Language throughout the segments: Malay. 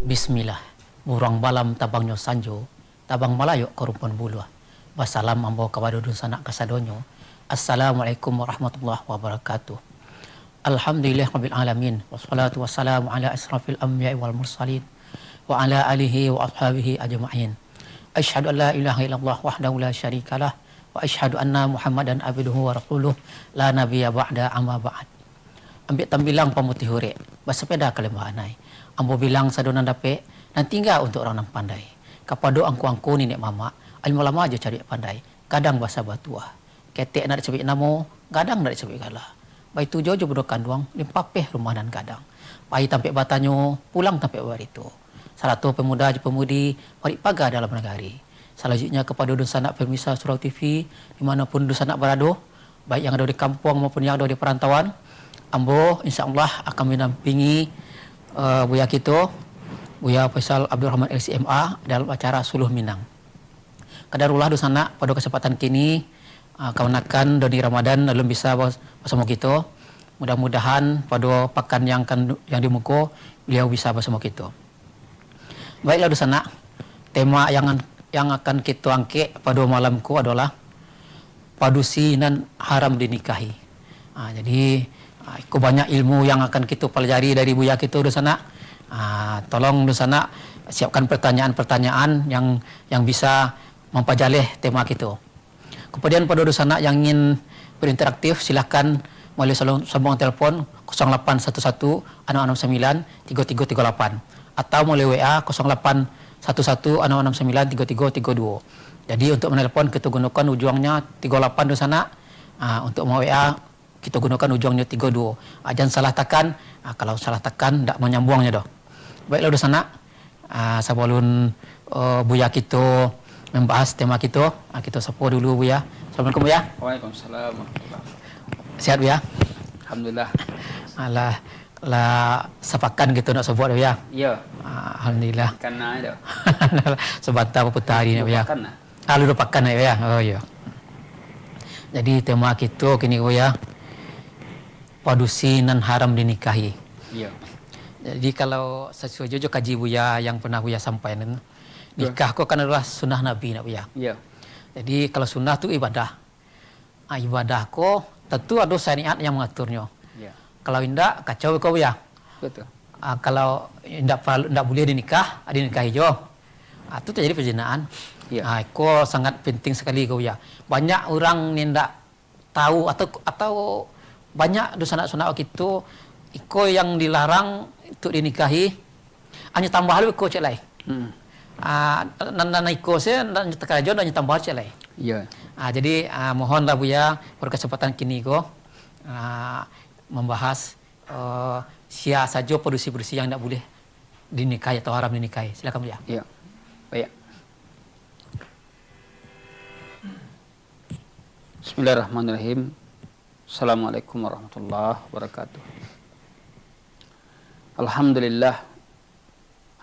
Bismillah, burang balam tabangnya sanjo, tabang malayok korupon buluah. Wassalam ambo kawadudun sanak kasadonyo. Assalamualaikum warahmatullahi wabarakatuh. Alhamdulillah rabbil alamin. Wassalatu wassalamu ala asrafil anbiya'i wal mursalin. Wa ala alihi wa ashabihi ajma'in. Asyhadu an la ilaha illallah wahdahu la syarikalah. Wa asyhadu anna Muhammadan abduhu wa rasuluh. La nabiyya ba'da amma ba'd. Ambil tambilang pemutih hurek, bersepeda ke lembah anai. Ambo bilang sadonan dape, dan tinggal untuk orang yang pandai. Kapado angku-angku nenek mama, ilmu lama aja cari pandai. Kadang bahasa batua. Ketek nak dicebik namo, kadang nak dicebik galah. Baik tu jojo berdokan duang, limpapeh rumah dan kadang. Pai tampik batanyo, pulang tampik barito. Salah tu pemuda pemudi, parik pagar dalam negari. Selanjutnya kepada dun sanak pemirsa Surau TV, dimanapun dun sanak berada, baik yang ada di kampung maupun yang ada di perantauan, ambo insyaAllah akan menampingi Buya kita, Buya Faisal Abdul Rahman LCMA dalam acara Suluh Minang. Kadarullah di sana pada kesempatan kini kawan-kawan Doni Ramadan dalam bisa bersama kita. Mudah-mudahan pada pekan yang dimuka beliau bisa bersama kita. Baiklah di sana tema yang akan kita angkat pada malamku adalah padusinan haram dinikahi. Jadi ikut banyak ilmu yang akan kita pelajari dari Buya kita di sana. Tolong di sana siapkan pertanyaan-pertanyaan yang bisa mempajaleh tema kita. Kemudian pada di sana yang ingin berinteraktif silahkan melalui sambungan telepon 0811 669 3338 atau melalui WA 0811 669 3332. Jadi untuk menelpon kita gunakan ujungnya 38 di sana. Untuk WA kita gunakan ujungnya 32. Jangan salah tekan. Kalau salah tekan tak menyambungnya dah. Baiklah di sana. Sebelum Buya kita membahas tema kita, kita sapa dulu Buya. Assalamualaikum Buya. Waalaikumsalam. Sihat Buya? Alhamdulillah. Lah sepakan gitu nak sebut Buya. Ya. Alhamdulillah. Karena ada. Sebentar putar hari ni Buya. Lu pakan ya Buya. Oh ya. Jadi tema kita kini Buya, padusinan haram dinikahi. Iya. Jadi kalau sesuai jojo kaji Buya yang pernah Buya sampaikan, nikah kok kan adalah sunnah Nabi nak Buya. Iya. Jadi kalau sunnah tu ibadah. Ibadah kok tentu ada syariat yang mengaturnya. Iya. Kalau indak kacau kau Buya. Betul. Kalau indak boleh dinikahi jo. Itu terjadi perzinaan. Iya. Kok sangat penting sekali kau Buya. Banyak orang yang indak tahu atau banyak dosa-dosa kita iko yang dilarang untuk dinikahi hanya tambah lu iko cek lain. Nana iko saya dan tekarajo dan tambah cek lain. Iya. Jadi mohonlah Buya berkesempatan kini ko membahas siapa saja produksi-produksi yang tidak boleh dinikahi atau haram dinikahi. Silakan Buya. Iya. Baik. Bismillahirrahmanirrahim. Assalamualaikum warahmatullahi wabarakatuh. Alhamdulillah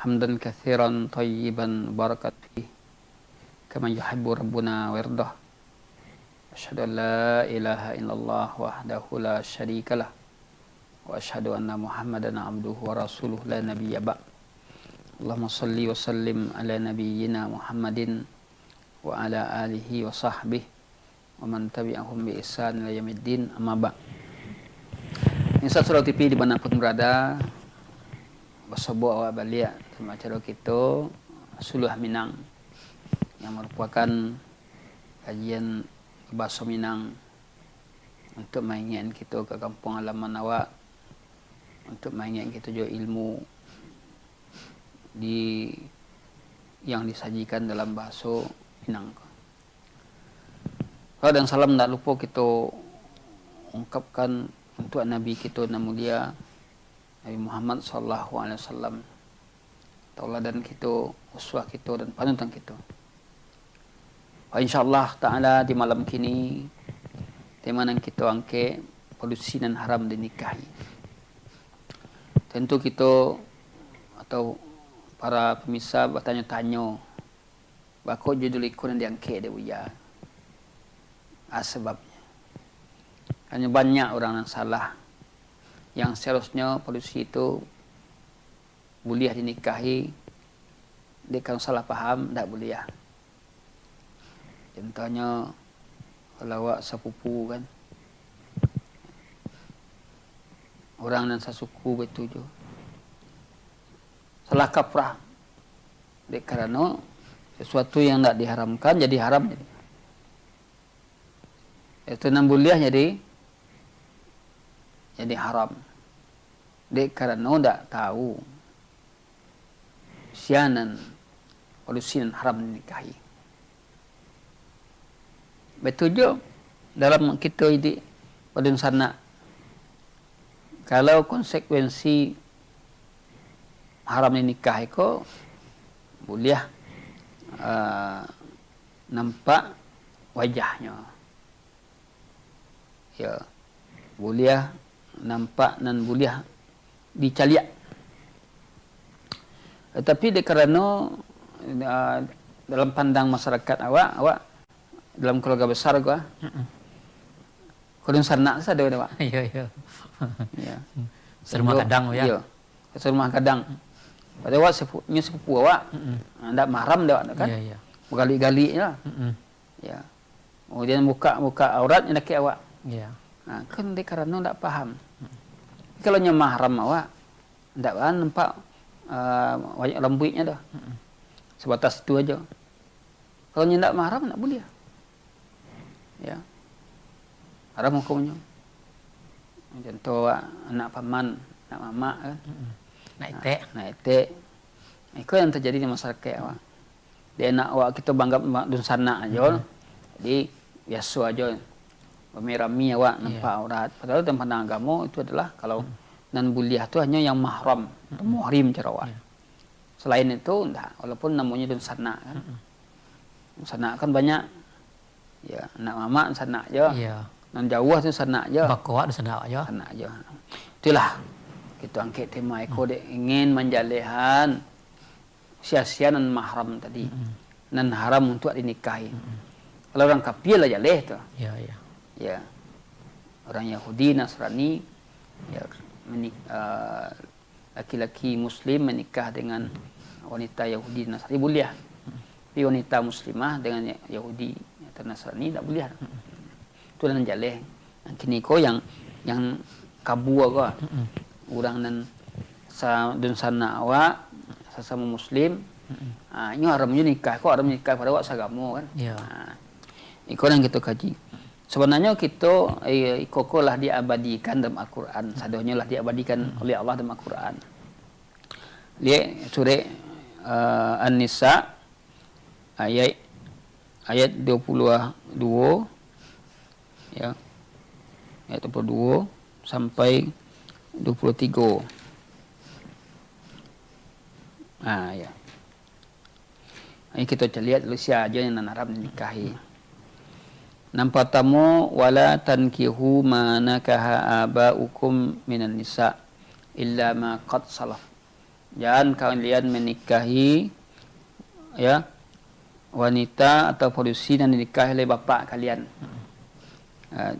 hamdan katsiran thayyiban barakat fihi kama yuhibbu rabbuna wa yardah. Asyhadu an la ilaha illallah wahdahu la syarikalah wa asyhadu anna Muhammadan abduhu wa rasuluh la nabiyya ba'd. Allahumma shalli wa sallim ala nabiyyina Muhammadin wa ala alihi wa sahbihi wa man tabi'ahum bi ihsan ila yaumiddin, amma ba'. Insya Surau TV dimanapun berada, bersobo awak balik sama acara kita Suluh Minang yang merupakan kajian bahasa Minang untuk mengingatkan kita ke kampung halaman awak, untuk mengingatkan kita juga ilmu yang disajikan dalam bahasa Minang. Dan salam tak lupa kita ungkapkan untuk Nabi kita yang mulia Nabi Muhammad SAW, tauladan kita, uswah kita dan panutan kita. InsyaAllah ta'ala di malam kini tema yang kita angkat padusinan haram dinikahi. Tentu kita atau para pemirsa bertanya-tanya bakal judul ikut yang diangkat dia Buya. Sebabnya hanya banyak orang yang salah, yang seharusnya polisi itu boleh dinikahi. Dia kalau salah faham tak boleh. Contohnya kalau awak sepupu kan, orang dan sasuku betul je, salah kaprah. Dek kerana sesuatu yang tak diharamkan jadi haram jadi. Itu nan boleh jadi haram. Dek kerana tak tahu sianan walusinan haram dinikahi. Betul je dalam kita ini pada sana. Kalau konsekuensi haram nikah itu boleh nampak wajahnya. Ya, boleh nampak dan boleh dicaliak. Tetapi kerana dalam pandang masyarakat awak dalam keluarga besar gua, kurang sana saja ada awak. Ya. Ya. Serumah kadang ya. Ya. Serumah kadang. Pada awak sepupu awak, ndak mahram dah kan? Ya. Bergali-gali lah. Ya. Kemudian buka aurat lelaki awak. Ya. Kan dia kerana ndak faham. Kalau nya mahram awak, ndak nampak wajah rambutnya dah. Sebatas itu aja. Kalau nya ndak mahram tak boleh. Ya. Haram hukumnya. Contoh anak paman, anak mamak kan. Nak etek. Itu yang terjadi di masyarakat awak. Dia nak awak kita bangga dun sana aja. Jadi biasa aja. Rami awak nampak aurat. Padahal dalam pandang agama itu adalah kalau nan buliah tu hanya yang mahram, muhrim cara awak. Selain itu enggak, walaupun namanya dun sana kan. Sana kan banyak. Ya, anak mamak sana aja. Iya. Nan jauh tu sana aja. Bakoa di sana aja. Sana aja. Itulah kita angkat tema eko dek ingin menjalehan sia-sia nan mahram tadi. Nan haram untuk dinikahi. Kalau orang kafir lah jaleh tu. Ya. Ya. Orang Yahudi, Nasrani ya laki-laki muslim menikah dengan wanita Yahudi Nasrani boleh. Tapi wanita muslimah dengan Yahudi atau Nasrani tak boleh. Itu dan jaleh. Kini ko yang kabur ko. Orang dan dun sana awak sesama muslim. Ini haram nikah ko, haram nikah pada awak sagamo kan. Ya. Iko yang kita kaji. Sebenarnya kita ikolah diabadikan dalam Al-Quran. Sadonya lah diabadikan oleh Allah dalam Al-Quran. Lihat surah An-Nisa ayat 22 ya. Ayat 22 sampai 23. Ya. Ini kita lihat dulu siapa aja yang haram dinikahi. Nampak tamu wala tankihu ma nakaha abaukum minan nisa illa ma qad salaf. Jangan kalian menikahi ya wanita atau polisi yang dinikahi oleh bapa kalian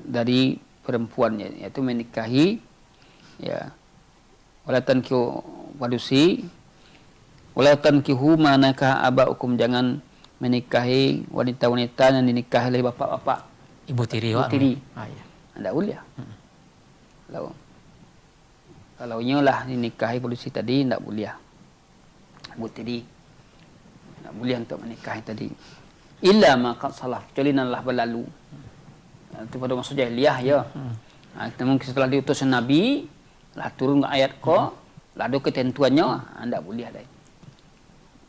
dari perempuan, yaitu menikahi ya wala tankihu polisi wala tankihu ma nakaha abaukum, jangan menikahi wanita-wanita yang dinikahi oleh bapa-bapa. Ibu tiri. Ibu tiri. Ya. Tidak boleh. Kalau nyolah dinikahi polisi tadi, tidak boleh. Ibu tiri. Tidak boleh untuk menikahi tadi. Illa maqad salaf. Kecuali Allah berlalu. Itu pada masa jahiliyah ya. Namun setelah diutus Nabi, lah turun ayat ko, lah ada ketentuannya, tidak boleh lagi.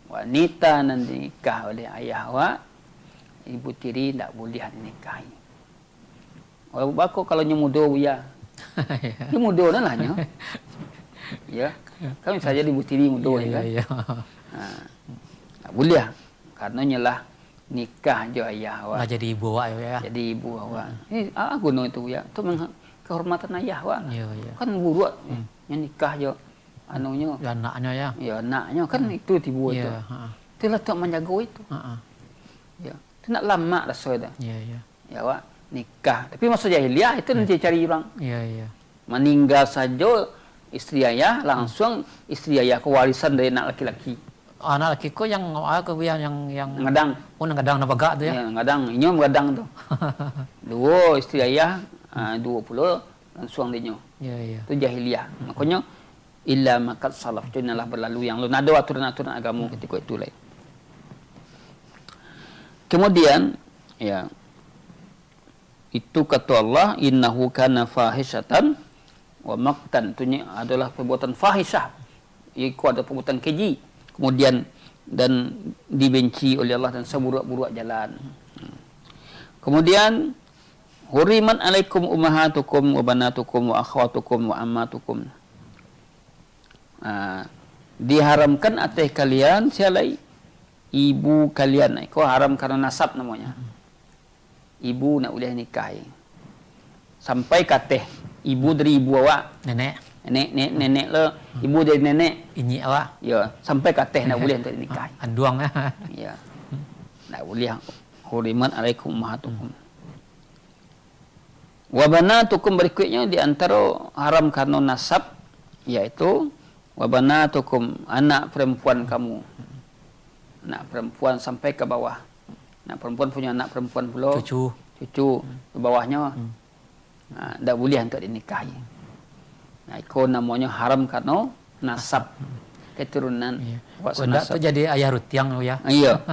Wanita yang dinikah oleh ayah awak, ibu tiri tidak boleh dinikahi. Walau bako kalau nyemudo ya, nyemudo dah lah nya. Ya, kami saja ibu tiri mudo kan. Tak boleh, karena nyalah nikah je ayah awak. Jadi ibu awak ya. Jadi ibu awak. Guna itu ya, itu kehormatan ayah awak. Ya. Kan buruk, yang nikah je. Anunya anaknya ya. Ya anaknya kan itu tibu itu. Itulah untuk menjaga itu. Ya. Itu nak lama dah soal dah. Ya. Ya awak nikah. Tapi masa jahiliyah itu nanti cari orang. Ya. Meninggal saja istri ayah langsung istri ayah ke warisan dari anak laki-laki. Anak laki ko yang aku yang Ngadang. oh ngadang na baga tu ya. Ya, ngadang. Inyo ngadang tu. Dua istri ayah 20 langsung dia. Ya ya. Itu jahiliyah. Makanya illa makat salaf itu adalah berlalu yang lalu. Ada aturan-aturan agama ketika itu lain. Kemudian ya itu kata Allah innahu kana fahishatan wa maqtan, itu adalah perbuatan fahisyah. Itu ada perbuatan keji. Kemudian dan dibenci oleh Allah dan seburuk-buruk jalan. Kemudian hurimat alaikum ummahatukum wa banatukum wa akhwatukum wa ammatukum. Diharamkan atas kalian sialai ibu kalian. Kau haram karena nasab namanya. Ibu nak boleh nikah. Sampai kateh ibu dari ibu awak. Nenek. Nenek le, ibu dari nenek. Ini awak. Ya, sampai kateh nak boleh untuk nikah. Anduang ya. Ya. Nak boleh hurimat alaikum ummahatukum. Wa banatukum berikutnya di antara haram karena nasab yaitu wa banatukum, anak perempuan kamu. Anak perempuan sampai ke bawah. Anak perempuan punya anak perempuan pula. Cucu. Ke bawahnya. Tak boleh untuk dinikahi. Nah, itu namanya haram karena nasab. Keturunan. Iya. Kuasa Benda nasab. tu jadi ayah rutiang tu ya. Iya.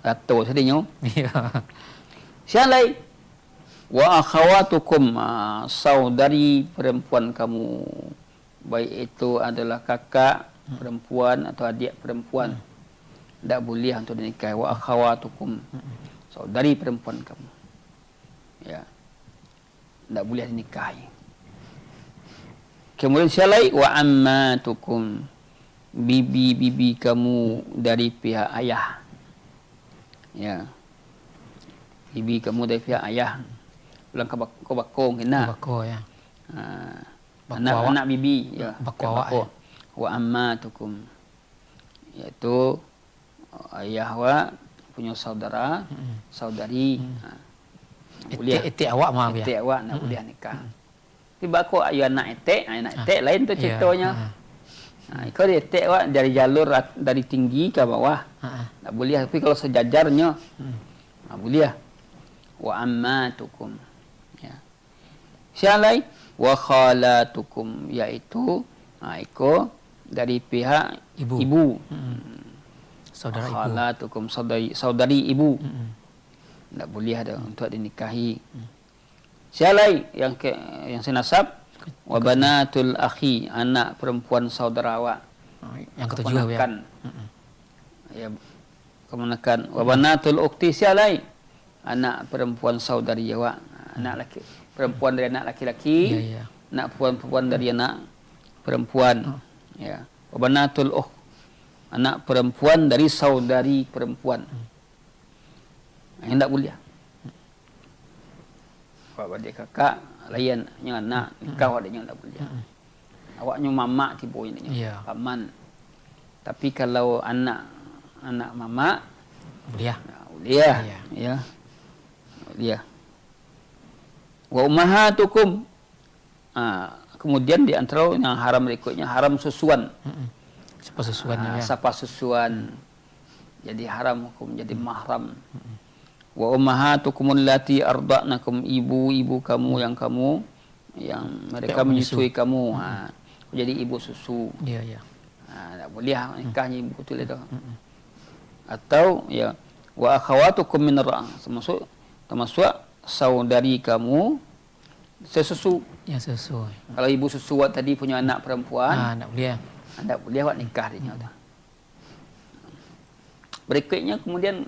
Atau sedihnya. Iya. Siapa lain? Wa akhawatukum, saudari perempuan kamu. Baik itu adalah kakak perempuan atau adik perempuan. Tak boleh untuk dinikahi. Wa akhawatukum, saudari perempuan kamu. Ya. Tak boleh dinikahi. Kemudian siapa lain? Wa ammatukum, bibi-bibi kamu dari pihak ayah. Ya. Bibi kamu dari pihak ayah. Pulang ke bakong kena. Bako ya. Anak bibi ya. Bako awak ya. Wa ammatukum, iaitu ayah awak punya saudara, saudari. Etik awak mah ya. Etik awak nak boleh nikah. Tiba aku ayah anak etik lain tu ceritanya. Kalau dia etik awak dari jalur dari tinggi ke bawah. Tak boleh, tapi kalau sejajarnya boleh. Wa ammatukum. Ya. Siapa lain? Wa khalatukum, iaitu iko dari pihak ibu. Saudara ibu. Khalatukum, saudari ibu. Tak boleh ada untuk dinikahi. Siapa lain yang senasab? Wa banatul akhi, anak perempuan saudara awak. Yang ketujuh ya. Ya, kemenakan. Wa banatul ukhti, siapa lain? Anak perempuan saudari awak. Anak laki, perempuan dari anak laki-laki. Ya. Anak perempuan dari anak perempuan. Ya. Wa banatul ukht, anak perempuan dari saudari perempuan. Yang tak boleh. Kalau dia kakak, lainnya anak, kau adanya tak boleh. Awaknya mamak tibunya dia. Paman. Tapi kalau anak mamak, boleh. Boleh. Ya. Boleh. Wa ummahatukum. Kemudian di antara yang haram berikutnya haram susuan. Siapa susuannya ya? Siapa susuan. Jadi haram hukum, jadi mahram. Wa ummahatukum allati arda'nakum, ibu-ibu kamu yang mereka menyusui kamu. Jadi ibu susu. Ya. Tak boleh nikahnya ibu tu itu. Atau ya wa akhawatukum min termasuk saudari kamu sesusu. Ya susu. Kalau ibu susu tadi punya anak perempuan, tak boleh. Tak boleh awak nikah dia tu. Berikutnya kemudian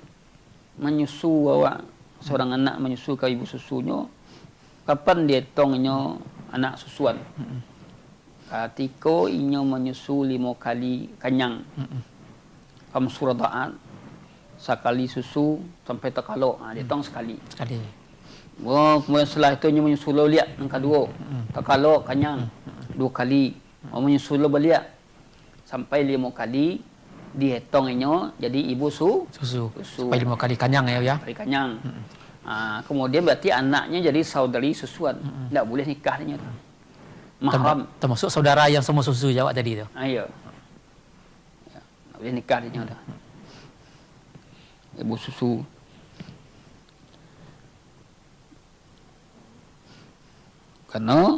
menyusu awak, seorang anak menyusu ke ibu susunya, kapan dia tongnya anak susuan? Ketika inya menyusu 5 kali kanyang. Suradaan sekali susu sampai terkalok, dia tong sekali. Kemudian setelah itu inya menyusu liat yang kedua, terkalok kanyang 2 kali. Menyusu balik sampai 5 kali. Dihitungnya jadi ibu susu. Sampai 5 kali kanyang ya. Kali kanyang. Kemudian berarti anaknya jadi saudari susuan. Tak boleh nikah dia. mahram. Termasuk saudara yang semua susu jawab tadi tu. Ya. Tak boleh nikah dia dah. Ibu susu. Karena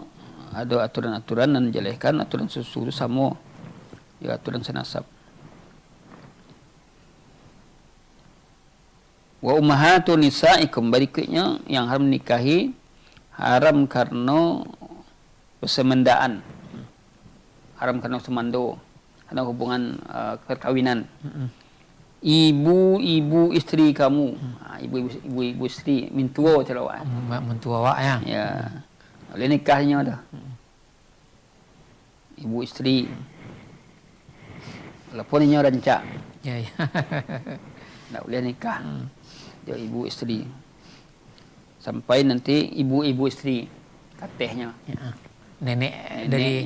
ada aturan-aturan dan menjelehkan aturan susu itu sama. Ya, aturan senasab. Wa ummahatu nisaikum, berikutnya yang haram nikahi haram karena persemendaan. Haram karena semando, karena hubungan perkawinan. Ibu isteri kamu, ibu isteri mintua celawat. Mentua awak ya. Ya. Boleh nikahnya dah. Ibu isteri. Walaupun inya rancak, Ya. tak boleh nikah. Dia ibu isteri. Sampai nanti ibu isteri katehnya. Ya. Nenek dari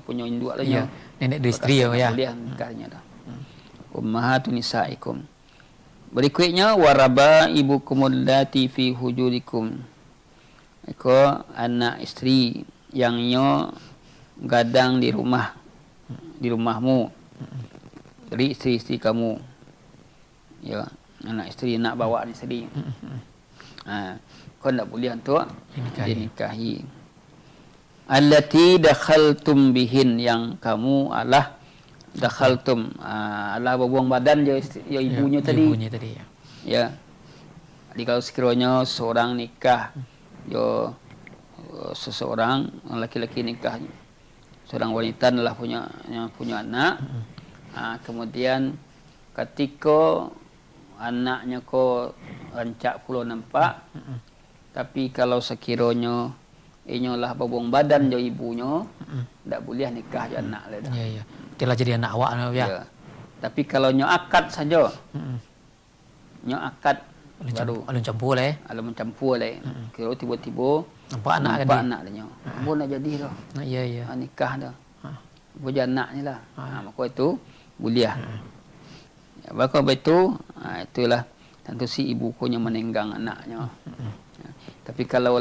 punya induk lah ya. Nenek dari isteri ya. Boleh nikahnya dah. Ummahatu nisaikum. Berikutnya waraba ibukum allati fi hujurikum. Iko anak isteri yang nyo gadang di rumahmu. Jadi isteri kamu. Ya, anak isteri nak bawa ni isteri. Kau tak boleh untuk dinikahi. Allati dakhaltum bihin, yang kamu dakhaltum berbuang badan je ibunya tadi. Ibunya tadi ya. Ya. Jadi kalau sekiranya seorang nikah seseorang laki-laki nikah seorang wanita adalah punya anak. Kemudian ketika anaknya ko rancak pula nampak, tapi kalau sekiranya inyolah berbuang badan jo ibunya, tak boleh nikah jo anak le dah. Ya. Telah jadi anak awak ya. Ya. Tapi kalau nyo akad saja. Nyo akad baru alun campur lah. Alun mencampur lah. Kira tiba-tiba Nampak anak anak dia. Bo nak jadi dah. Ya. Nikah dah. Bo jadi anak ni lah. Maka itu boleh. Ya, maka itu itulah tentu si ibu punya menenggang anaknya. Tapi kalau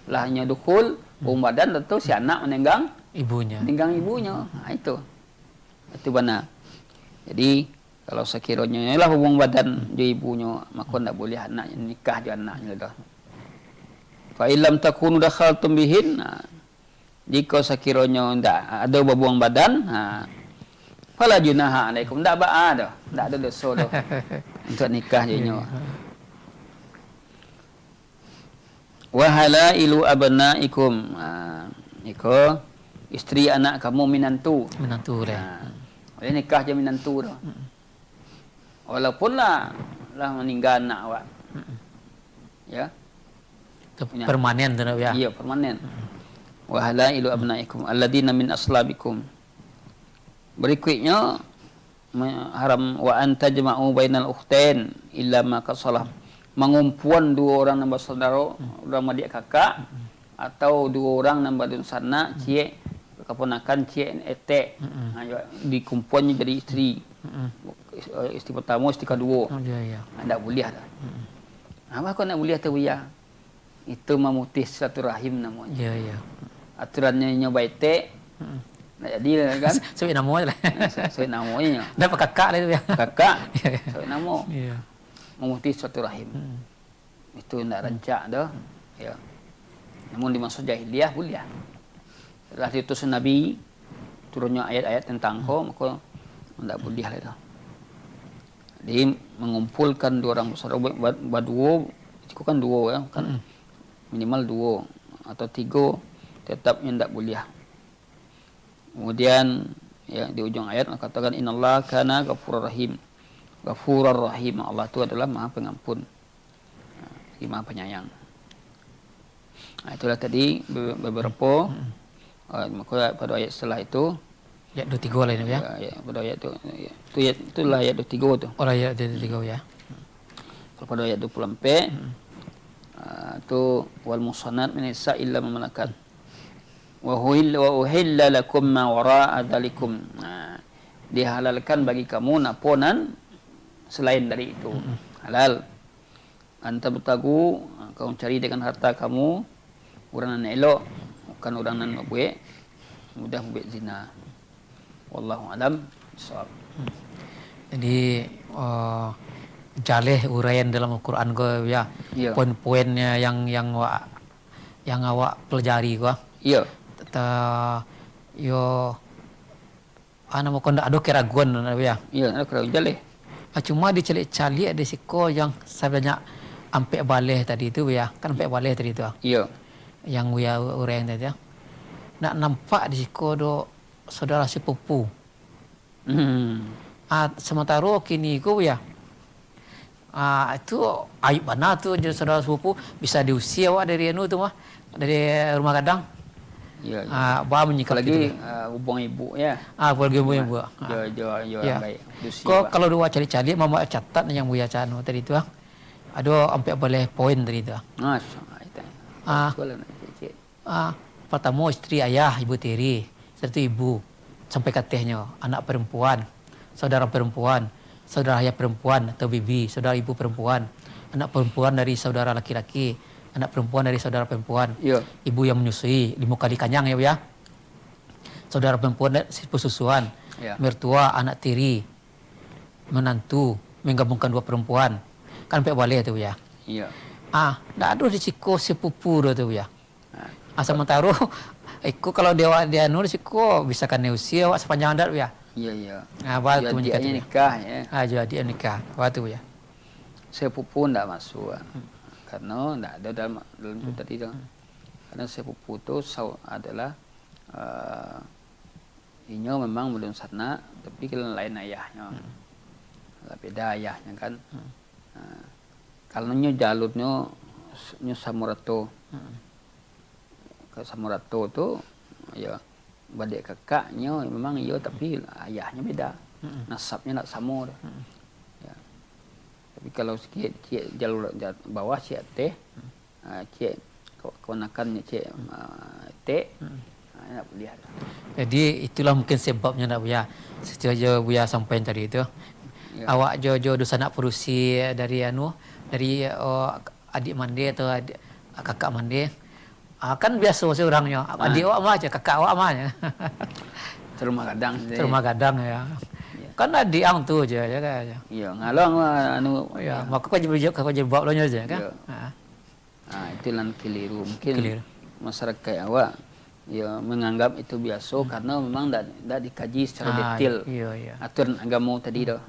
lahnya dukul, badan tentu si anak menenggang ibunya. Itu benar. Jadi kalau sekiranya ialah hubung badan dia ibunya, maka tak boleh anaknya nikah dengan anaknya dah. Fa illam takunu dakhaltum bihin, jika sekiranya tak ada hubung badan, fala junaha alaikum, tak dah, tak ada dosa dah untuk nikah dia. Wa halailu abnaikum, iko isteri anak kamu menantu dah. Boleh nikah je menantu dah. Walaupun lah meninggal anak awak. Ya. Permanen tu ya. Ya, permanen. Wa halailu abnaikum alladina min aslabikum. Berikutnya haram wa an tajma'u bainal ukhtain illa ma qasalam. Mengumpuan dua orang nambah saudara, orang adik kakak, atau dua orang nambah dun sana, cik keponakan, cik etek. Dikumpuannya jadi isteri. Isteri pertama, isteri kedua. Ya. Tak boleh dah. Apa kau nak boleh tu ya? Itu memutus silaturahim namanya. Ya. Aturannya baitek. Nak jadi kan? Sebut nama je lah. Sebut namanya. Dapat kakak lah tu ya. Kakak. Sebut nama. Ya. Memutus silaturahim. Itu nak rancak dah. Ya. Namun di masa jahiliyah boleh. Setelah diutus Nabi turunnya ayat-ayat tentang kau, maka tak boleh lah dah. Jadi mengumpulkan dua orang bersaudara berdua, itu kan dua ya, kan minimal dua atau tiga, tetap yang tak boleh. Kemudian ya di ujung ayat katakan innallaha kana ghafurur rahim. Ghafurur rahim, Allah itu adalah Maha Pengampun, Maha Penyayang. Itulah tadi beberapa. Maka pada ayat setelah itu ayat 23 lah ini ya. Ya, pada ayat itulah ayat 23 tu. Oh ayat 23 ya. Kalau pada ayat 24 tu wal musanat min nisa illa ma malakat wa uhilla lakum ma wara'a dzalikum. Dihalalkan bagi kamu naponan selain dari itu. Halal. Anta bertagu, kau cari dengan harta kamu uranan elok bukan orang nan buat mudah buat zina. Wallahu alam bissawab. Jadi jaleh uraian dalam Al-Quran ko ya, Iya. poin-poinnya yang awak pelajari ko. Iya. Yo ana mo konda ado keraguan ya. Iya, nak kira jaleh. Cuma dicalik-calik ada siko yang sebenarnya ampe baleh tadi itu ya, kan ampe baleh tadi itu. Iya. Yang uraian tadi ya. Nak nampak di siko do saudara sepupu. Sementara kini ko ya. Itu aib mana tu jadi saudara sepupu bisa diusir awak dari tu mah, dari rumah gadang. Iya. Bah menyikapi Apalagi itu. hubung ibu ya. Keluarga ibu. Jo Ya. baik. Kalau dua cari-cari mama catat yang buya cano tadi tu. Ada sampai boleh poin tadi tu. Masya-Allah itu. Sekolah nak cik. Pertama istri ayah ibu tiri, serta ibu sampai katanya anak perempuan, saudara perempuan, saudara ayah perempuan atau bibi, saudara ibu perempuan, anak perempuan dari saudara laki-laki, anak perempuan dari saudara perempuan, Iya. ibu yang menyusui 5 kali kanyang ya, saudara perempuan persusuan, Ya. mertua, anak tiri, menantu, menggabungkan 2 perempuan, kan sampai boleh tu ya. Iya. Ndak ada risiko sepupu tu ya. Sementara aku kalau dia anu risiko bisa kan usia awak sepanjang adat ya. Iya. Waktu Dia nikah ya. Jadi nikah waktu ya. Sepupu ndak masuk. Karena ndak ada dalam itu tadi tu. Karena sepupu tu adalah inyo memang belum sana, tapi kalau lain ayahnya. Beda ayahnya kan. Kalau nyo jalurnya nyo samurato. Ke samurato tu ya badik kakaknya memang iya tapi ayahnya beda. Nasabnya nak sama dah. Ya. Tapi kalau sikit cik jalur bawah cik teh, cik keponakannya cik teh, nak lihat. Jadi itulah mungkin sebabnya nak buya. Setuju buya sampaikan tadi itu. Ya. Awak jo dosa nak perusi dari adik mande atau kakak mande. Kan biasa seorangnya. Adik awak mah aja, kakak awak mah aja. Terumah gadang. Terumah gadang ya. Kan adik ang tu aja ya kan. Iya, ngalong anu Ya, maka kau jadi bawa lo aja kan. Itu lan keliru. Mungkin Keliru. masyarakat awak ya menganggap itu biasa karena memang tidak dikaji secara detail. Iya. Aturan agama tadi dah.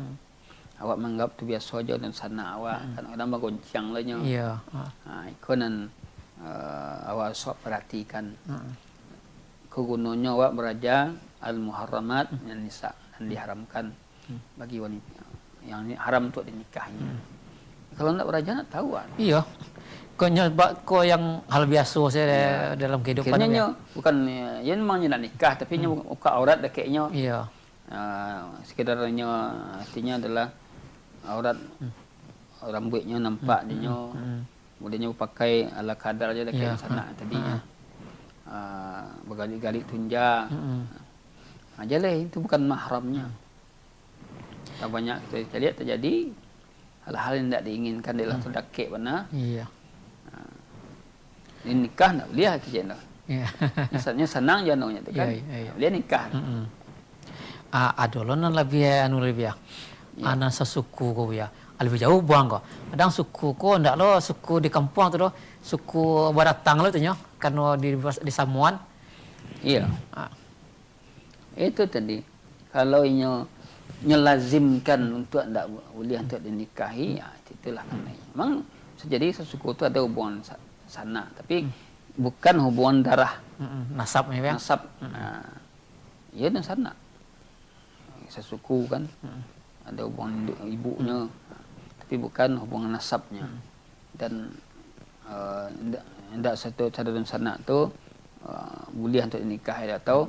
Awak menganggap itu biasa aja dan sana awak kan orang bagoncang lah nya. Iya. Ikonan awak sok perhatikan. Kegunanya awak beraja al-muharramat yang nisa yang diharamkan bagi wanita. Yang ini haram untuk dinikahi. Kalau nak beraja nak tahu kan. Iya. Kau yang hal biasa saya dalam kehidupan. Akhirnya bukan ya memang nak nikah tapi buka aurat dekatnya. Iya. Sekedarnya artinya adalah aurat rambutnya nampak dia. Kemudian pakai ala kadar aja dekat sana tadinya. Bergali-gali tunja. Ajalah itu bukan mahramnya. Tak banyak terjadi hal-hal yang tidak diinginkan dalam sedekah benar. Iya. Ini nikah nak boleh kerja nak. Iya. Misalnya senang janungnya tu kan. Iya. Boleh nikah. Adolonan lebih lebih. Anak sesuku kau ya. Lebih jauh buang kau. Kadang suku kau ndak lo suku di kampung tu lo suku Baratang lo tu nya karena di Samuan. Iya. Itu tadi. Kalau nyelazimkan untuk ndak boleh untuk dinikahi, itulah kan. Memang jadi sesuku tu ada hubungan sana tapi bukan hubungan darah. Nasabnya ya. Nasab. Ya dan sana. Sesuku kan. Ada hubungan ibunya. Tapi bukan hubungan nasabnya. Dan tidak satu cara dan sana tu boleh untuk nikah atau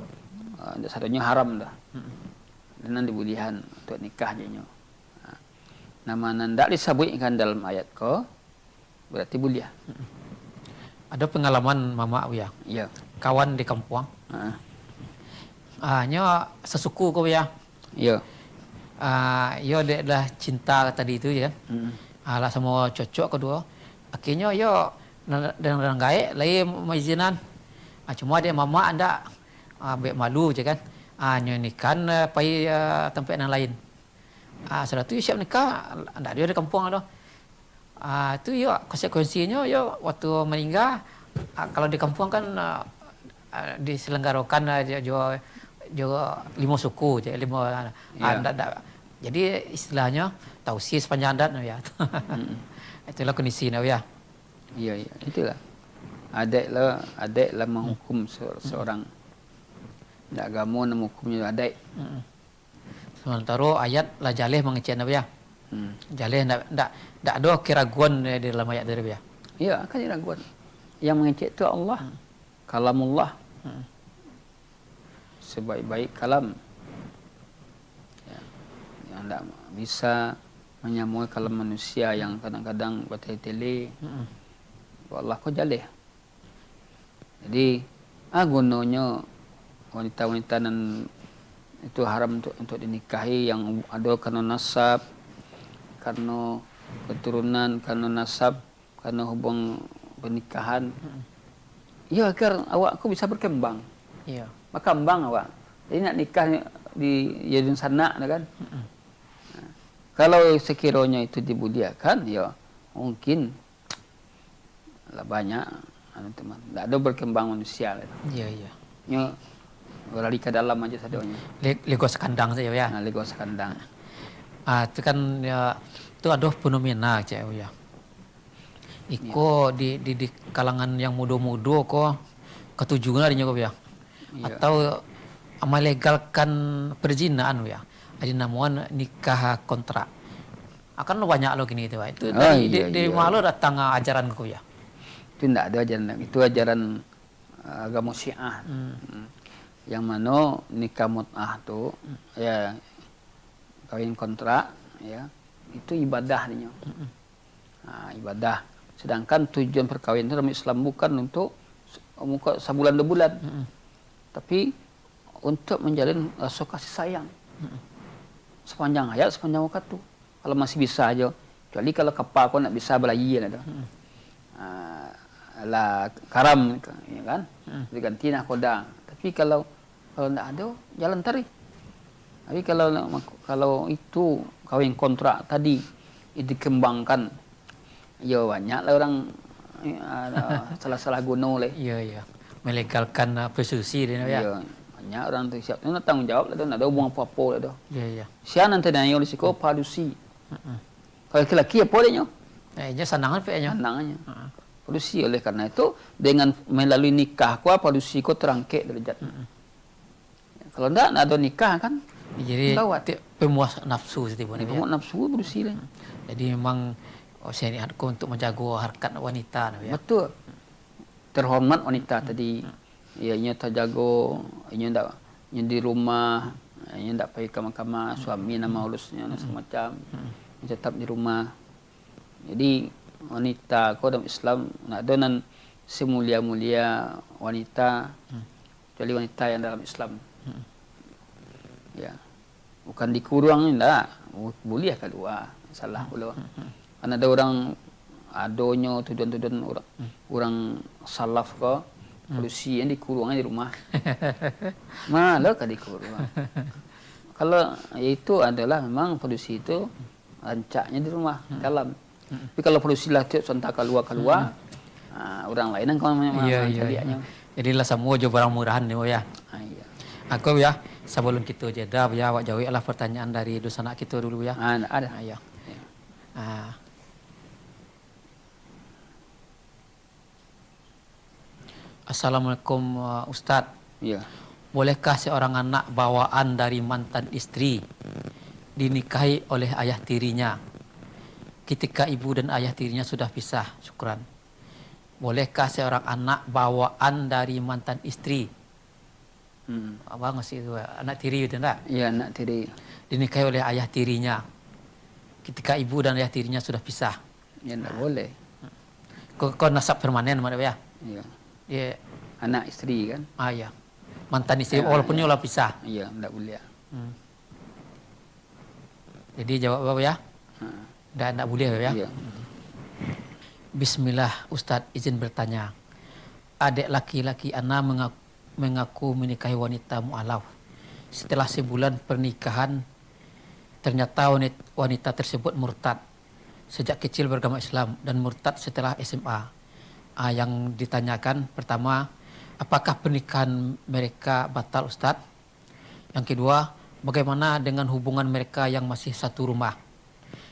tidak satunya haram dah. Dan dibolehan untuk nikah jadinya. Nama nanda disebutkan dalam ayat ko berarti boleh. Ada pengalaman mama ya. Iya. Kawan di kampung. Nya sesuku kau ya. Iya. Yo dah cinta tadi itu ya. Lah sama cocok kedua. Akhirnya yo dan gaek lain majinan Cuma dia mama anda ambil malu je kan. Nyo nikah pai tempat yang lain. Sudah tu siap nikah, anda dia di kampung tu. Tu yo konsekuensinya yo waktu meninggal kalau di kampung kan diselenggarakan jo 5 suku je 5 jadi istilahnya tausi sepanjang adat ya. Itulah kondisinya ya. Iya, itulah. Adik lah menghukum seorang. Ndak agama nak menghukumnya adik. Sementara ayat lah jalih mengecek ya. Jalih ndak ada keraguan di dalam ayat dari ya. Iya, kan keraguan. Yang mengecek itu Allah. Kalamullah. Sebaik-baik kalam. Ya. Yang tidak bisa menyamai kalam manusia yang kadang-kadang bertele-tele. Allah kau jalih. Jadi, gunanya wanita-wanita dan itu haram untuk dinikahi yang ada karena nasab, karena keturunan, karena nasab, karena hubung pernikahan. Ya, agar awakku bisa berkembang. Iya. Berkembang awak. Jadi nak nikah di jadi sanak kan. Kalau sekiranya itu dibudiakan, ya mungkin lah banyak teman. Tak ada berkembang manusia lah. Iya. Ya, berlari ke dalam aja sadanya. Lego sekandang saja ya. Lego sekandang. Itu kan ya, itu ada fenomena cewek ya. Iko di kalangan yang muda-muda kok ketujuan adanya kok ya. Atau melegalkan perzinaan ya. Ada namuan nikah kontrak. Akan banyak lo gini itu ya. Itu dari malu datang ajaran kok ya. Itu tidak ada ajaran. Itu ajaran agama Syiah. Yang mana nikah mut'ah tu ya kawin kontrak ya itu ibadah dia. Ibadah. Sedangkan tujuan perkawinan dalam Islam bukan untuk sebulan 2 bulan. Tapi untuk menjalin rasa kasih sayang. Sepanjang hayat, sepanjang waktu. Kalau masih bisa aja. Kecuali kalau kapal kau nak bisa belayi lah. Lah karam ya kan. Diganti nahkoda. Tapi kalau tidak ada jalan tarik. Tapi kalau itu kawin kontrak tadi dikembangkan, ya banyaklah orang salah guna oleh. Iya. Melegalkan prostitusi dia ya. Iya, banyak orang tu siap. Nak tanggung jawab lah tu, nak ada hubungan apa-apa lah tu. Iya. Siapa nanti nanya oleh siko padusi. Kalau lelaki apa dia nyo? Dia sanangan pe nya. Sanangannya. Padusi oleh karena itu dengan melalui nikah padusi ko terangkek derajat. Kalau tidak ada nikah kan. Jadi pemuas nafsu setiap ni. Pemuas nafsu padusi lah. Jadi memang syariatku untuk menjaga harkat wanita ya. Betul. Terhormat wanita tadi. Ianya terjaga, ianya ndak di rumah, ianya ndak pergi ke mahkamah, suami nama ulusnya semacam. Tetap di rumah. Jadi wanita ko dalam Islam nak donan semulia-mulia wanita kecuali wanita yang dalam Islam. Ya. Bukan dikurang ndak, boleh kedua. Salah pula. Karena ada orang adonyo tujuan-tujuan orang salaf ko polisi yang dikurungnya di rumah. Malah kan dikurung. Kalau itu adalah memang polisi itu rancaknya di rumah dalam. Tapi kalau polisi lah tiap sontak keluar orang lain kan iya. Jadi lah semua jo barang murahan ni ya. Iya. Aku ya sebelum kita jeda ya awak jawab lah pertanyaan dari dosen anak kita dulu ya. Ada. Ya. Assalamualaikum Ustadz. Ya. Bolehkah seorang anak bawaan dari mantan istri dinikahi oleh ayah tirinya ketika ibu dan ayah tirinya sudah pisah? Syukran. Bolehkah seorang anak bawaan dari mantan istri? Abang ngasih itu anak tiri itu enggak? Iya, anak tiri. Dinikahi oleh ayah tirinya ketika ibu dan ayah tirinya sudah pisah. Ya enggak boleh. Kau nasab permanen mana ya? Iya. Dia Anak istri kan? ya. Mantan istri walaupun nyolah pisah. Iya, enggak boleh. Jadi jawab apa ya? Enggak boleh ya? Iya. Bismillah, Ustadz izin bertanya. adik laki-laki ana mengaku menikahi wanita mu'alaf. Setelah sebulan pernikahan, ternyata wanita tersebut murtad. Sejak kecil beragama Islam dan murtad setelah SMA. Yang ditanyakan pertama, apakah pernikahan mereka batal, Ustaz? Yang kedua, bagaimana dengan hubungan mereka yang masih satu rumah?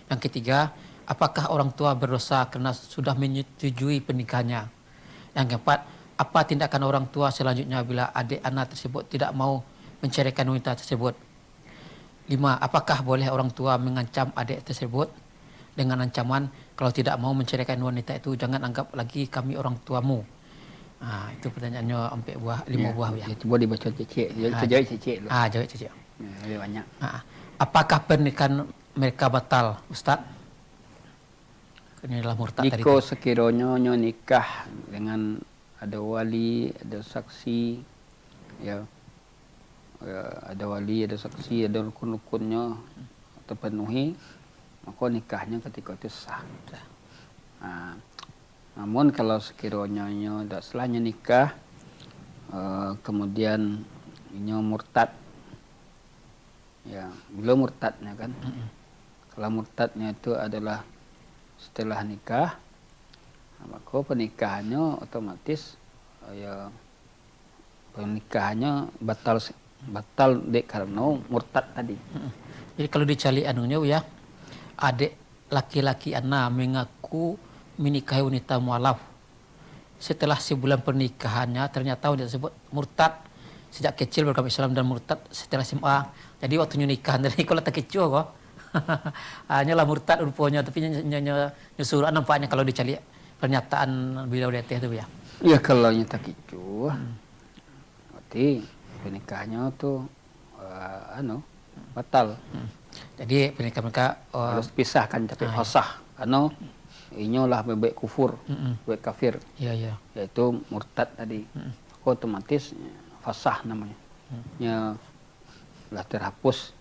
Yang ketiga, apakah orang tua berdosa karena sudah menyetujui pernikahannya? Yang keempat, apa tindakan orang tua selanjutnya bila adik anak tersebut tidak mau menceraikan wanita tersebut? 5. Apakah boleh orang tua mengancam adik tersebut dengan ancaman kalau tidak mau menceraikan wanita itu jangan anggap lagi kami orang tuamu? Itu pertanyaannya sampai 5 buah ya. Cuba dibaca cecek. Jawab cecek dulu. Jawab cecek. Lebih banyak. Apakah pernikahan mereka batal, Ustaz? Inilah murtad tadi. Jika sekiranya nikah dengan ada wali, ada saksi, ya, ada wali, ada saksi, ada rukun-rukunnya terpenuhi, maka nikahnya ketika itu sah. Namun kalau sekiranya tidak selanya nikah, kemudian ini murtad, ya, belum murtadnya kan? Kalau murtadnya itu adalah setelah nikah, maka pernikahannya otomatis ya pernikahannya batal dek karena murtad tadi. Jadi kalau dicari anunya ya, adik laki-laki ana mengaku menikahi wanita mualaf. Setelah sebulan pernikahannya ternyata wanita tersebut murtad. Sejak kecil beragama Islam dan murtad setelah SMA. Jadi waktu nikahan tadi kalau tak kecoh kok. Hanya lah murtad rupanya, tapi nyusuran nampaknya kalau dicari pernyataan beliau itu ya. Ya kalau nyata kicu, berarti pernikahannya tuh batal. Jadi pernikahan mereka harus pisahkan tapi fasah, karena ini lah bebek kufur, bebek kafir, yaitu murtad tadi, otomatis fasah namanya, ya lah terhapus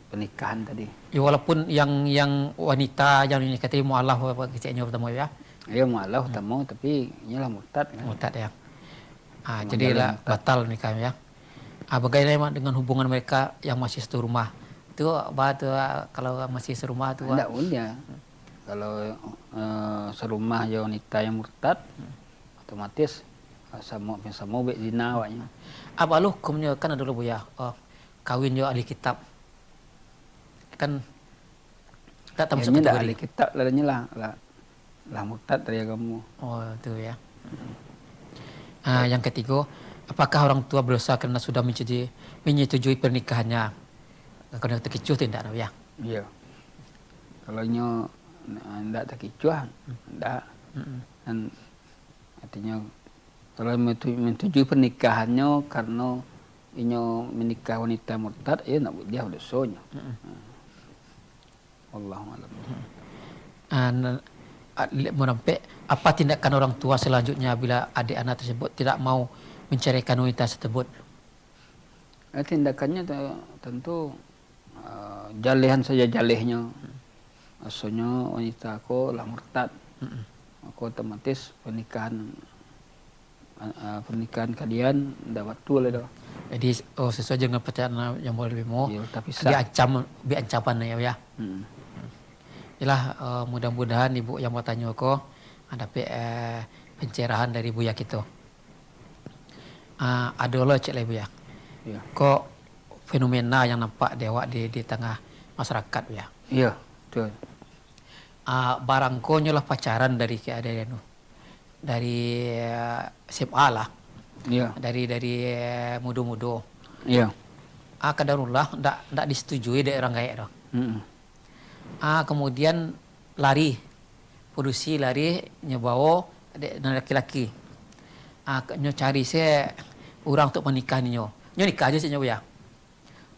pernikahan tadi. Ya, walaupun yang wanita yang dinikahi mualaf apa kecilnya pertama ya. Iya mualaf pertama, tapi inilah murtad kan. Murtad ya. Jadilah batal nikahnya ya. Bagaimana dengan hubungan mereka yang masih satu rumah? Itu kalau masih serumah itu? Tidak punya. Kalau serumah ya wanita yang murtad, otomatis sama bek zina awaknya. Apa lu hukumnya kan ada dulu ya, kawin yo ahli kitab. Kan tak tahu ini dah ahli kitab lah murtad dari agama. Oh itu ya. Yang ketiga, apakah orang tua berdosa karena sudah menyetujui pernikahannya? Kalau terkecuh tidak ya? Iya. Kalau nyo tidak terkecuh, tidak. Dan artinya kalau menyetujui pernikahannya karena inyo menikah wanita murtad, ya nak dia dosanya. Wallahualam. Menampak apa tindakan orang tua selanjutnya bila adik anak tersebut tidak mau menceraikan wanita tersebut? Tindakannya tentu jalehan saja jalehnya. Maksudnya wanita aku lah murtad, aku otomatis pernikahan kalian dapat tuh lah. Jadi sesuai dengan percayaan yang boleh lebih mau, dia ancaman ya. Inilah mudah-mudahan ibu yang mau tanya kok ada pencerahan dari Buya kita. Ada loh cek lah Buya. Ya. Kok fenomena yang nampak dewa di tengah masyarakat ya. Iya, betul. Barangko nyolah pacaran dari SMA lah. Iya. Dari mudo-mudo. Iya. Kadarullah ndak disetujui dari orang gaya dong. Kemudian produksi lari nyebawa laki-laki. Nyo cari saya orang untuk menikah nyo nikah aja sih nyo ya.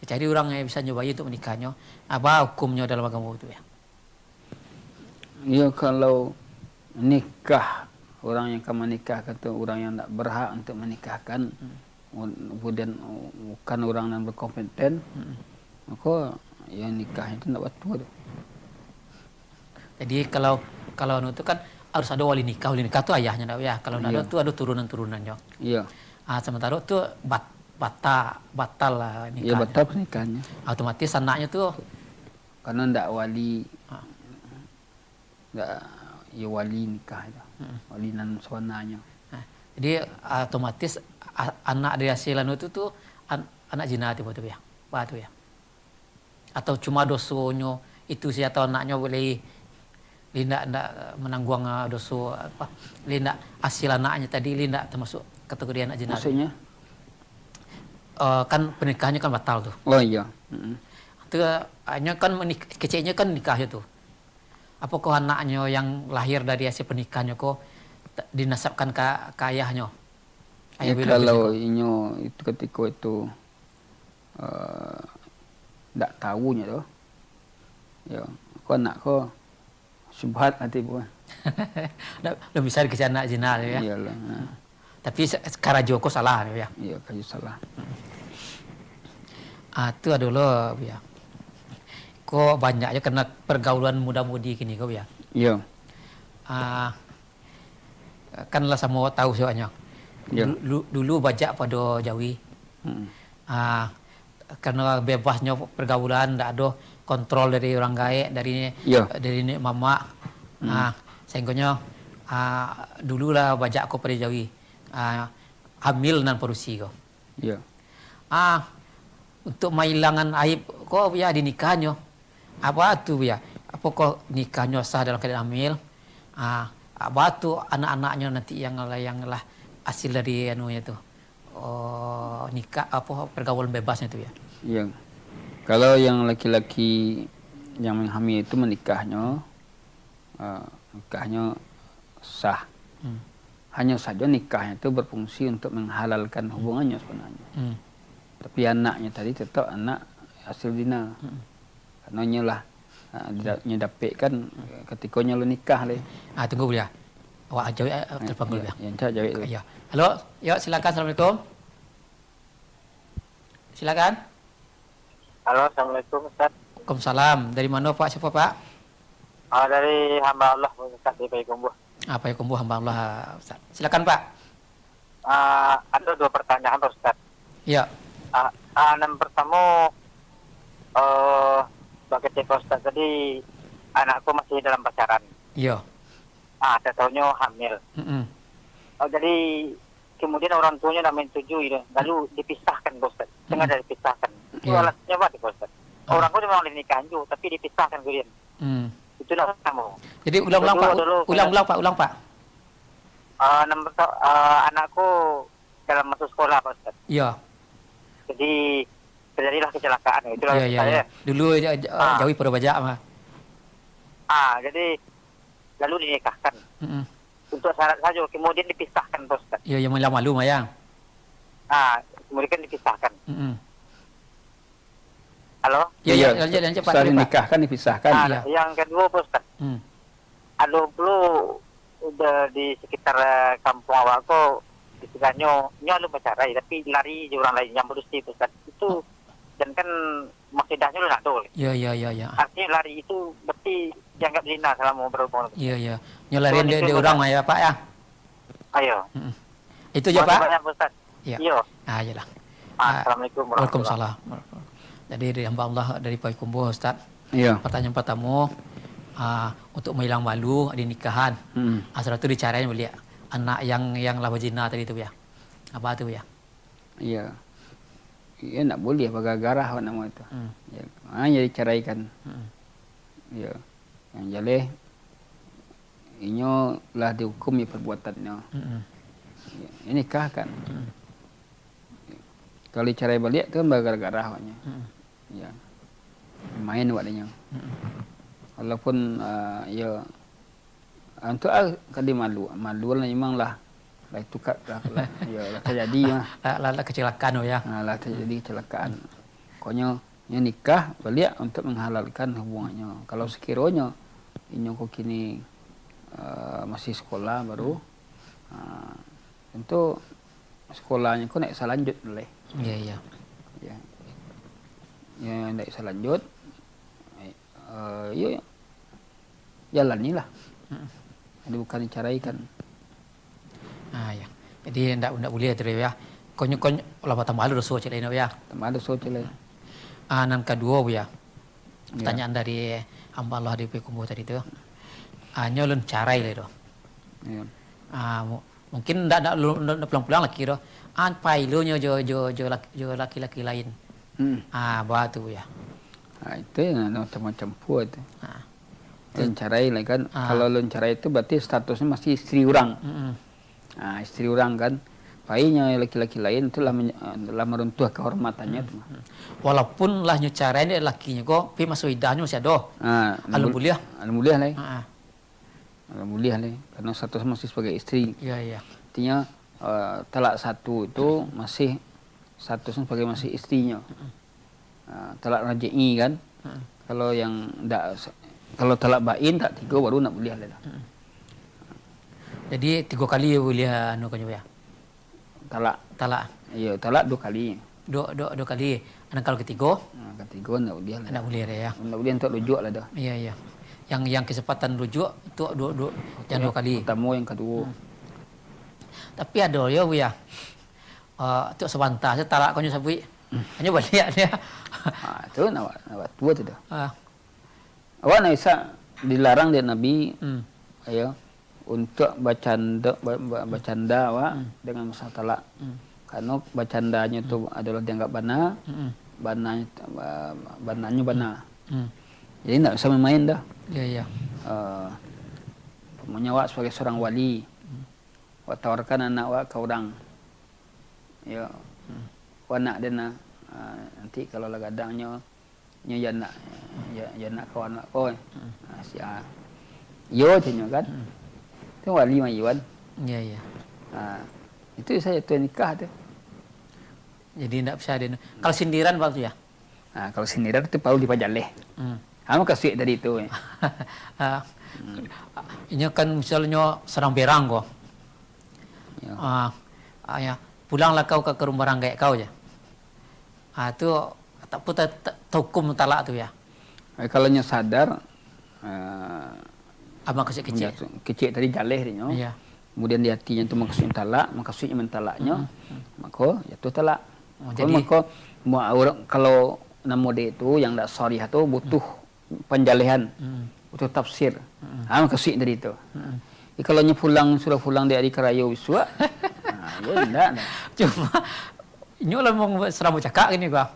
Cari orang yang bisa nyobain untuk menikahnya. Apa hukumnya dalam agama itu ya? Ya kalau nikah orang yang akan menikahkan itu orang yang tidak berhak untuk menikahkan, kemudian bukan orang yang berkompeten, maka yang nikahnya itu tidak betul. Jadi kalau itu kan harus ada wali nikah. Wali nikah tuh ayahnya dah ya. Kalau nggak ada Iya. tuh ada turunan-turunannya. Iya. Sementara tuh batal lah Iya nikahnya. batal pernikahannya. Otomatis anaknya tuh Karena ndak wali, ndak ya wali nikah itu. Wali nan suananya. jadi otomatis anak dari hasilan itu tuh anak zina tiba tuh ya. Apa tuh ya? Atau cuma dosonya itu sih atau anaknya boleh linda ndak menangguang doso apa linda hasil anaknya tadi linda termasuk kategori anak zina. Maksudnya? Kan pernikahannya kan batal tuh. Oh iya. Itu hanya kan kecilnya kan nikahnya tuh. Apakah anaknya yang lahir dari hasil pernikahannya kok dinasabkan ke ayahnya? Ya, kalau inyo itu ketika itu ndak tahunya tuh. Ya, kok anak kok subhat nanti bukan. Udah bisa dikasih anak zina ya. Iyalah. Nah. Tapi sekarang Joko salah ya. Iya, kayu salah. Itu adalah ya. Kok banyaknya karena pergaulan muda-mudi gini kok ya. Iya. Kan lah sama tahu soalnya. Iya. Dulu bajak pada Jawi. Karena bebasnya pergaulan, tidak ada kontrol dari orang gaek, dari nek mama. Sehingga dulu lah bajak ko pada Jawi. Hamil nan perusi ko. Iya. Untuk menghilangan aib kok ya dinikahnya. Apa tu ya? Apa kok nikahnya sah dalam keadaan hamil? Apa tu anak-anaknya nanti yang lah hasil dari anunya tu. Nikah apa pergaulan bebasnya tu ya. Iya. Kalau yang laki-laki yang menghamil itu menikahnya sah. Hanya saja nikahnya itu berfungsi untuk menghalalkan hubungannya sebenarnya. Tapi anaknya tadi tetap anak hasil zina. Karena nyolah nyedapik kan ketika nyolo nikah le. Tunggu ya. Awak jawab telepon dulu ya. Yang cak jawab. Ya. Halo, ya silakan. Assalamualaikum. Silakan. Halo, Assalamualaikum Ustaz. Waalaikumsalam. Dari mana Pak? Siapa Pak? Dari hamba Allah Ustaz di Payakumbuh. Apa ya kumbuh hamba Allah Ustaz. Silakan Pak. Ada 2 pertanyaan Pak Ustaz. Iya. Yang pertama sebagai cerita Ustaz tadi anakku masih dalam pacaran. Iya. Saya tahunya hamil. Jadi kemudian orang tuanya tidak menyetujui, lalu dipisahkan Ustaz. Sengaja dipisahkan. Itu alatnya apa Pak Ustaz? Orang pun memang dinikahin juga, tapi dipisahkan kemudian. Itulah kamu. Jadi ulang-ulang Pak. Ulang Pak. Anakku dalam masuk sekolah Pak Ustaz. Iya. Jadi terjadilah kecelakaan. Itulah Iya. Dulu jauhi pada bajak mah. Jadi lalu dinikahkan. Untuk syarat saja, kemudian dipisahkan Pak Ustaz. Iya, yang malu mah ya. Kemudian dipisahkan. Halo? Iya, lanjut Pak. Setelah dinikahkan dipisahkan. Yang kedua Pak Ustaz. Ada dulu udah di sekitar kampung awakku istilahnya nyolong pacarai tapi lari di orang lain yang berusia Ustaz. Itu dan kan maksidahnya lu nak tahu. Iya. Artinya lari itu berarti dianggap zina selama berhubungan. Iya. Nyolarin dia orang mah ya Pak ya. Ayo. Itu aja Pak. Banyak Ustaz. Iya. Iyalah. Assalamualaikum warahmatullahi Waalaikumsalam. Jadi dari hamba Allah dari Payakumbuh Ustaz. Iya. Pertanyaan pertama untuk menghilang malu di nikahan. Setelah itu dicarain boleh anak yang laba zina tadi itu ya. Apa itu ya? Iya. Iya nak boleh pakai garah apa nama itu. Ya. Jadi caraikan. Ya. Yang jaleh inyo lah dihukum ya perbuatannya. Ya. Ini nikah kan. Kalau dicarai balik tu kan gara-gara awaknya. Ya. Main wadanya. Walaupun ya untuk kadi malu lah memang lah itu lah ya lah terjadi mah lah kecelakaan ya. Lah terjadi kecelakaan. Pokoknya nikah balik untuk menghalalkan hubungannya. Kalau sekiranya ini kok kini masih sekolah baru tentu sekolahnya kok naik selanjut boleh. Iya. Ya naik selanjut ya jalani lah. Jadi bukan diceraikan. Ya. Jadi ndak boleh tu ya. Konyo lah batang malu dosa cek lain ya. Tambah ada soal lain. Nan kedua ya. Pertanyaan dari hamba Allah di Kumbu tadi tu. Nyolon carai le do. Ya. Mungkin ndak pulang-pulang lagi do. Pai lo jo laki-laki lain. Batu ya. Itu yang macam-macam puat. Lon Itu. carai lah kan. Kalau lon carai itu berarti statusnya masih istri orang. Istri orang kan. Painya laki-laki lain itulah meruntuh kehormatannya. Walaupun lah nyecarai dia lakinya kok, tapi masuk idahnya masih ada. Alhamdulillah. Alhamdulillah lah. Alhamdulillah lah. Karena statusnya masih sebagai istri. Iya. Artinya talak satu itu masih statusnya sebagai masih istrinya. Talak raj'i kan. Kalau yang kalau talak bain tak 3 baru nak boleh lah. Jadi 3 kali boleh ya. Talak. Iya, talak 2 kali. 2 kali. Dan kalau ketiga Ketiga nak boleh lah. tak boleh ya. Nak boleh untuk rujuk lah dah. Iya. Yang kesempatan rujuk itu 2 yang 2 kali. Pertama yang kedua. Tapi ada ya. Tu sebentar saya talak kau sabui. Hanya balik dia. Itu nak tua tu dah. Ah. Awak nak isa dilarang dia Nabi ya untuk bercanda awak dengan masalah talak. Karena bercandanya itu adalah dianggap bana, bananya bana. Jadi tak bisa main dah. Iya. Punya awak sebagai seorang wali, awak tawarkan anak awak ke orang. Ya, awak nak dia nak nanti kalau lah gadangnya ya nak kawan nak kau. Yo tanya kan. Itu wali mayuan. Iya. Itu saya tuan nikah tu. Jadi tidak bisa ada. Kalau sindiran waktu ya. Kalau sindiran itu perlu dipajaleh. Kamu kasih tadi itu. Ini kan misalnya serang berang kok. Ya. Pulanglah kau ke rumah orang kayak kau ya. Itu tak putar hukum talak tu ya. Kalau nya sadar Abang kecil-kecil. Kecil tadi jaleh dia. Iya. Kemudian di hatinya itu maksudnya talak, maksudnya mentalaknya, maka jatuh talak. Jadi maka kalau nama dia itu yang tak sorry itu butuh penjalehan, butuh tafsir. Maksudnya tadi itu. Kalau nya sudah pulang dari Kerayu Wiswa, ya enggak. Cuma nyolah mau serang cakap gini gua.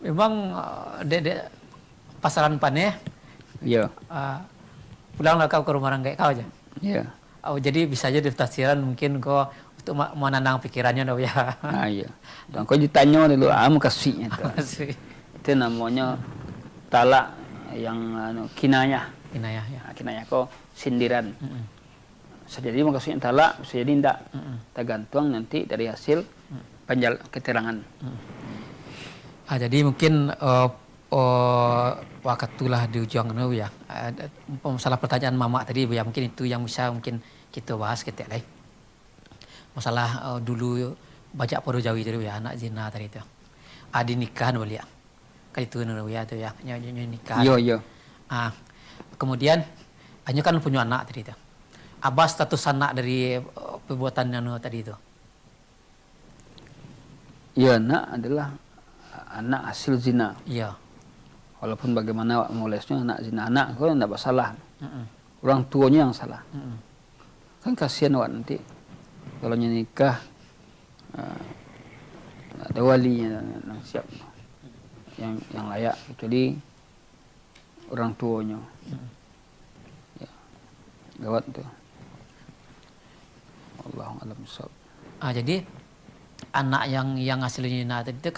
Memang dek pasaran paneh. Iya. Pulanglah kau ke rumah orang kayak kau aja. Iya. Jadi bisa aja ditafsiran mungkin kau untuk menenang pikirannya dah ya. Iya. Dan kau ditanya dulu, kasihnya itu. Itu namanya talak yang kinayah. Kinayah ya. Kinayah kau sindiran. Jadi maksudnya talak, bisa jadi tidak. Tergantung nanti dari hasil keterangan. Jadi mungkin waktulah di ujung ya. Masalah pertanyaan mama tadi ya, mungkin itu yang bisa mungkin kita bahas ketika lain. Masalah dulu banyak pada Jawi tadi ya, anak zina tadi itu. Adi nikahan boleh ya. Kali itu ya tu ya, nyonya nikahan. Iya. Kemudian hanya kan punya anak tadi itu. Apa status anak dari perbuatan tadi itu? Iya, anak adalah anak hasil zina. Iya. Walaupun bagaimana molesnya anak zina, anak kau tidak bersalah. Orang tuanya yang salah. Kan kasihan awak nanti kalau nikah ada walinya yang siap, yang layak, kecuali orang tuanya. Ya, gawat tu. Allahu a'lam bishawab. Jadi anak yang hasilnya zina tadi itu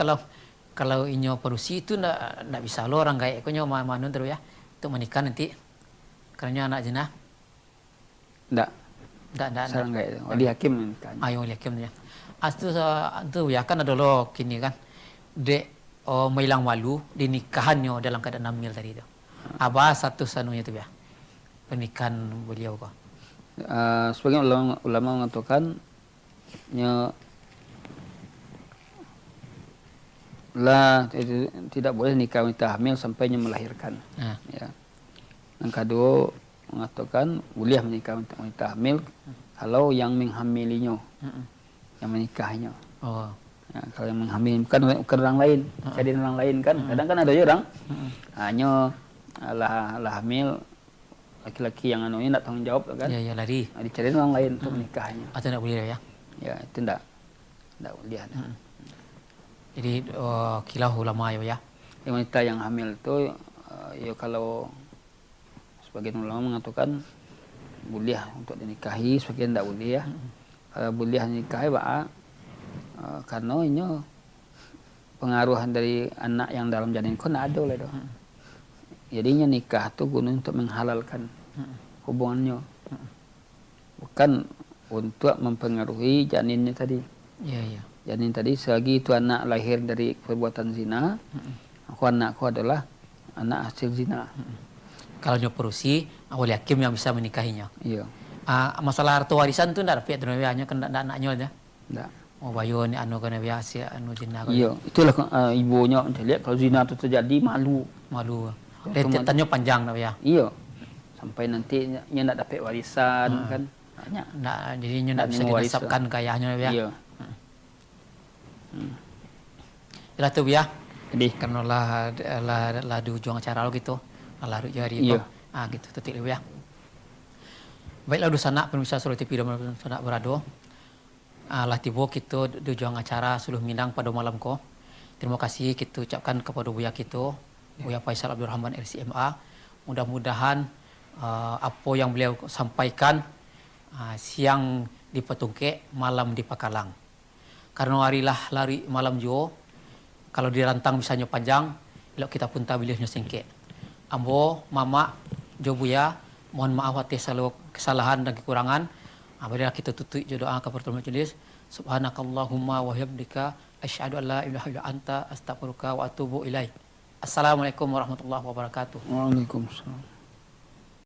kalau inyo perusi itu ndak bisa lo orang kayak konyo manu terus ya untuk menikah nanti karena anak zina. Ndak. Sarang kayak itu. Wali hakim menikah. Wali hakim ya. Itu ya kan ada lo kini kan dek mailang malu di nikahannya dalam keadaan hamil tadi itu. Apa satu sanunya itu ya pernikahan beliau kok. Sebagian ulama mengatakan tidak boleh nikah wanita hamil sampainya melahirkan. Ya. Yang kedua, mengatakan boleh menikah untuk wanita hamil kalau yang menghamilinya, yang menikahnya. Oh. Ya, kalau yang menghamili bukan orang lain, jadi orang lain kan. Kadang kan ada juga orang hanya lah hamil laki-laki yang anu ini tidak tanggung jawab kan. Ya lari. Dicari orang lain untuk menikahnya. Atau tidak boleh ya? Ya itu tidak boleh. Jadi kilah ulama ya. Yang wanita yang hamil itu ya kalau sebagian ulama mengatakan boleh untuk dinikahi, sebagian tidak boleh ya. Kalau boleh dinikahi karena ini pengaruhan dari anak yang dalam janin kau tidak ada lah doh. Jadinya nikah itu guna untuk menghalalkan hubungannya, bukan untuk mempengaruhi janinnya tadi. Iya. Janin tadi selagi itu anak lahir dari perbuatan zina, anakku adalah anak hasil zina. Kalau nyoperusi, awal hakim yang bisa menikahinya. Iya. Masalah harta warisan tu ndak dapat dunia kan ndak anaknya aja. Ndak. Oh bayo ni anu kana biasa anu zina. Iya, itulah ibunya lihat kalau zina itu terjadi malu. Rentetannya panjang dah ya. Iya. Sampai nanti nya ndak dapat warisan kan. Ndak jadinya ndak bisa dinasabkan kayahnya ya. Iya. Itulah tu ya. Jadi karena lah di ujung acara lo gitu. Larut jari itu. Iya. Gitu tutik ya. Baiklah dosa nak pemirsa Solo TV dan sanak berado. Lah tiba kita di ujung acara suluh minang pada malam ko. Terima kasih kita ucapkan kepada buya kita, Buya Faisal Abdul Rahman LCMA. Mudah-mudahan apa yang beliau sampaikan siang di Petungke, malam di Pakalang. Karena harilah lari malam jo. Kalau dirantang misalnya panjang, elok kita pun tabilihnya singkek. Ambo, mama, jo buya, mohon maaf atas selalu kesalahan dan kekurangan. Marilah kita tutup doa kepada majelis. Subhanakallahumma wa bihamdika asyhadu an la ilaha illa anta astaghfiruka wa atubu ilaik. Assalamualaikum warahmatullahi wabarakatuh. Waalaikumsalam.